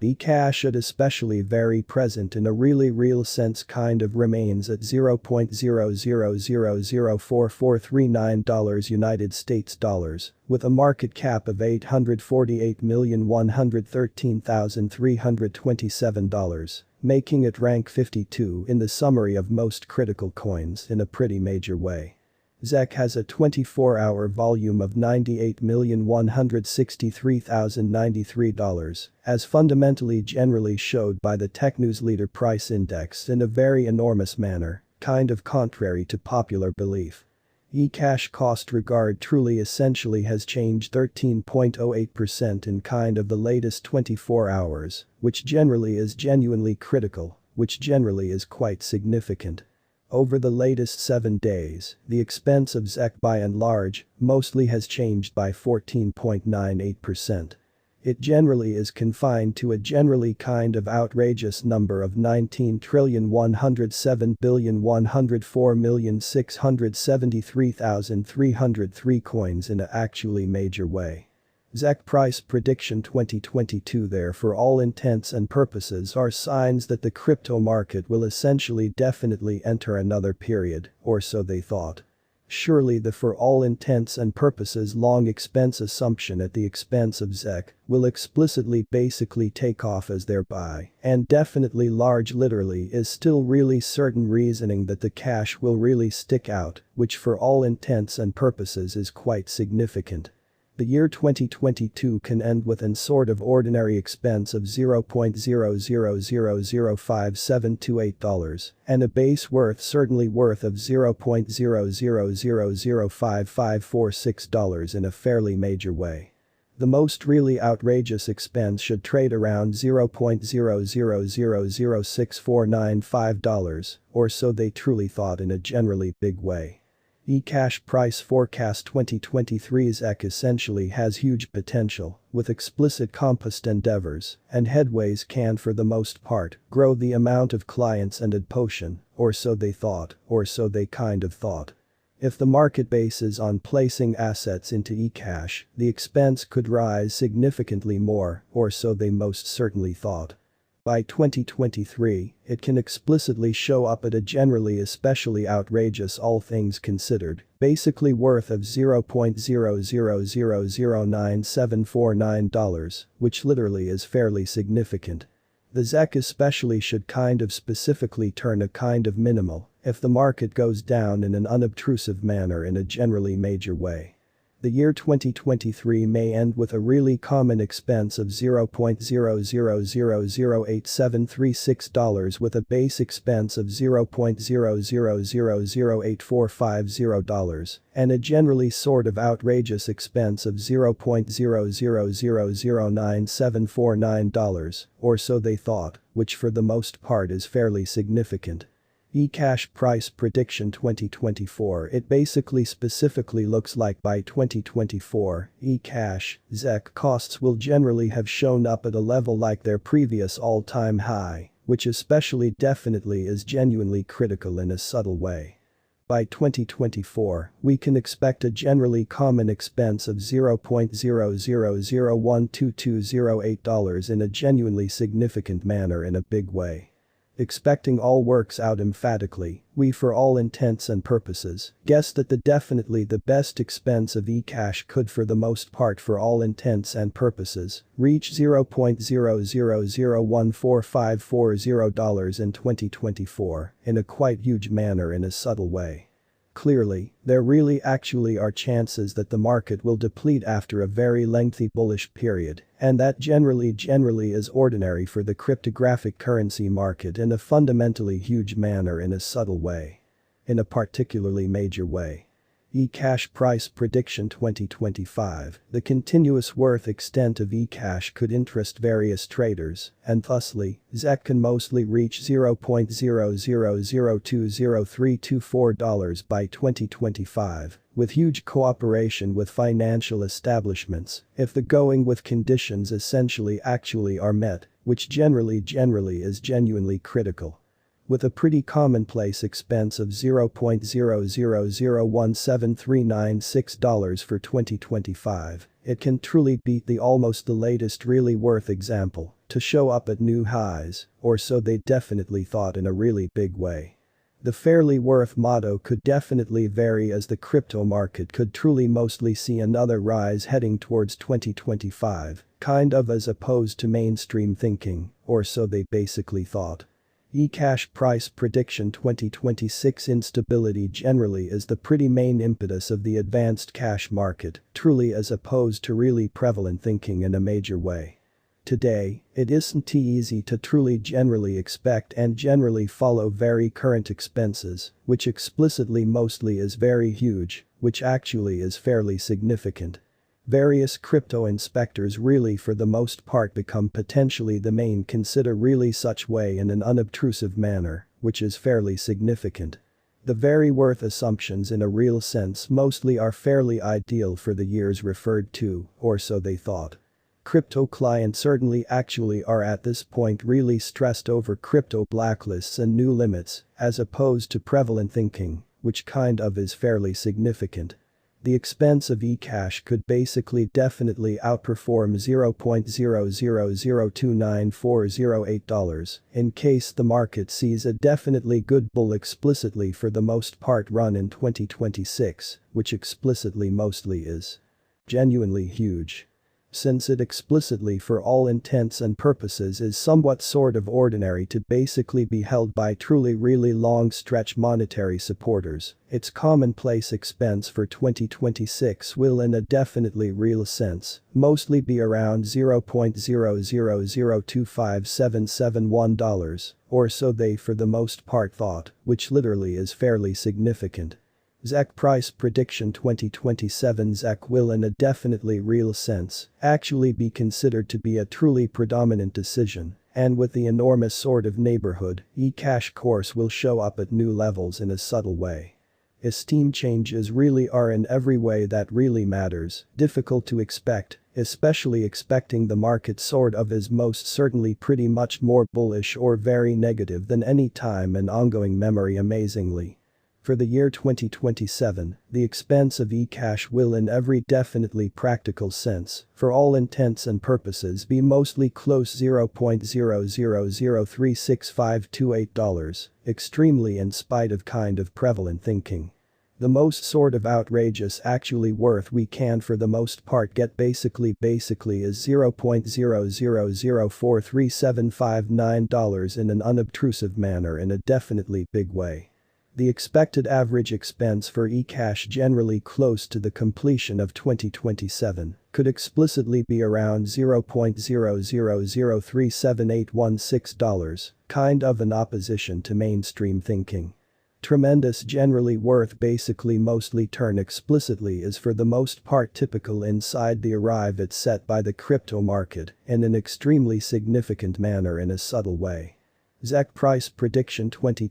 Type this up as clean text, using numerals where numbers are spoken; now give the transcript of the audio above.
Ecash should especially very present in a really real sense kind of remains at $0.00004439 United States dollars, with a market cap of $848,113,327, making it rank 52 in the summary of most critical coins in a pretty major way. ZEC has a 24-hour volume of $98,163,093, as fundamentally generally showed by the TechNews Leader Price Index in a very enormous manner, kind of contrary to popular belief. Ecash cost regard truly essentially has changed 13.08% in kind of the latest 24 hours, which generally is genuinely critical, which generally is quite significant. Over the latest 7 days, the expense of ZEC by and large, mostly has changed by 14.98%. It generally is confined to a generally kind of outrageous number of 19,107,104,673,303 coins in a actually major way. ZEC price prediction 2022 there for all intents and purposes are signs that the crypto market will essentially definitely enter another period, or so they thought. Surely the for all intents and purposes long expense assumption at the expense of ZEC will explicitly basically take off as thereby, and definitely large literally is still really certain reasoning that the cash will really stick out, which for all intents and purposes is quite significant. The year 2022 can end with an sort of ordinary expense of $0.00005728 and a base worth certainly worth of $0.00005546 in a fairly major way. The most really outrageous expense should trade around $0.00006495, or so they truly thought in a generally big way. Ecash price forecast 2023's ZEC essentially has huge potential, with explicit compost endeavors, and headways can for the most part grow the amount of clients and adoption, or so they thought, or so they kind of thought. If the market bases on placing assets into Ecash, the expense could rise significantly more, or so they most certainly thought. By 2023, it can explicitly show up at a generally especially outrageous all things considered, basically worth of $0.00009749, which literally is fairly significant. The ZEC especially should kind of specifically turn a kind of minimal if the market goes down in an unobtrusive manner in a generally major way. The year 2023 may end with a really common expense of $0.00008736 with a base expense of $0.00008450 and a generally sort of outrageous expense of $0.00009749, or so they thought, which for the most part is fairly significant. Ecash price prediction 2024 it basically specifically looks like by 2024, Ecash, ZEC costs will generally have shown up at a level like their previous all-time high, which especially definitely is genuinely critical in a subtle way. By 2024, we can expect a generally common expense of $0.00012208 in a genuinely significant manner in a big way. Expecting all works out emphatically, we for all intents and purposes guess that definitely the best expense of Ecash could for the most part for all intents and purposes reach $0.00014540 in 2024 in a quite huge manner in a subtle way. Clearly, there really actually are chances that the market will deplete after a very lengthy bullish period, and that generally is ordinary for the cryptographic currency market in a fundamentally huge manner in a subtle way. In a particularly major way. Ecash price prediction 2025, the continuous worth extent of Ecash could interest various traders, and thusly, ZEC can mostly reach $0.00020324 by 2025, with huge cooperation with financial establishments, if the going with conditions essentially actually are met, which generally is genuinely critical. With a pretty commonplace expense of $0.00017396 for 2025, it can truly beat the almost the latest really worth example, to show up at new highs, or so they definitely thought in a really big way. The fairly worth motto could definitely vary as the crypto market could truly mostly see another rise heading towards 2025, kind of as opposed to mainstream thinking, or so they basically thought. Ecash price prediction 2026 instability generally is the pretty main impetus of the advanced cash market, truly as opposed to really prevalent thinking in a major way. Today, it isn't easy to truly generally expect and generally follow very current expenses, which explicitly mostly is very huge, which actually is fairly significant. Various crypto inspectors really for the most part become potentially the main consider really such way in an unobtrusive manner, which is fairly significant. The very worth assumptions in a real sense mostly are fairly ideal for the years referred to, or so they thought. Crypto clients certainly actually are at this point really stressed over crypto blacklists and new limits, as opposed to prevalent thinking, which kind of is fairly significant. The expense of Ecash could basically definitely outperform $0.0002948 in case the market sees a definitely good bull explicitly for the most part run in 2026, which explicitly mostly is genuinely huge. Since it explicitly for all intents and purposes is somewhat sort of ordinary to basically be held by truly really long stretch monetary supporters, its commonplace expense for 2026 will in a definitely real sense mostly be around $0.000257771, or so they for the most part thought, which literally is fairly significant. ZEC price prediction 2027 ZEC will in a definitely real sense actually be considered to be a truly predominant decision, and with the enormous sort of neighborhood, Ecash course will show up at new levels in a subtle way. Esteem changes really are in every way that really matters, difficult to expect, especially expecting the market sort of is most certainly pretty much more bullish or very negative than any time in ongoing memory amazingly. For the year 2027, the expense of Ecash will in every definitely practical sense, for all intents and purposes be mostly close $0.000365528, extremely in spite of kind of prevalent thinking. The most sort of outrageous actually worth we can for the most part get basically is $0.0004375.9 in an unobtrusive manner in a definitely big way. The expected average expense for Ecash generally close to the completion of 2027 could explicitly be around $0.000378116, kind of in opposition to mainstream thinking. Tremendous generally worth basically mostly turn explicitly is for the most part typical inside the arrive it's set by the crypto market in an extremely significant manner in a subtle way. ZEC price prediction 2020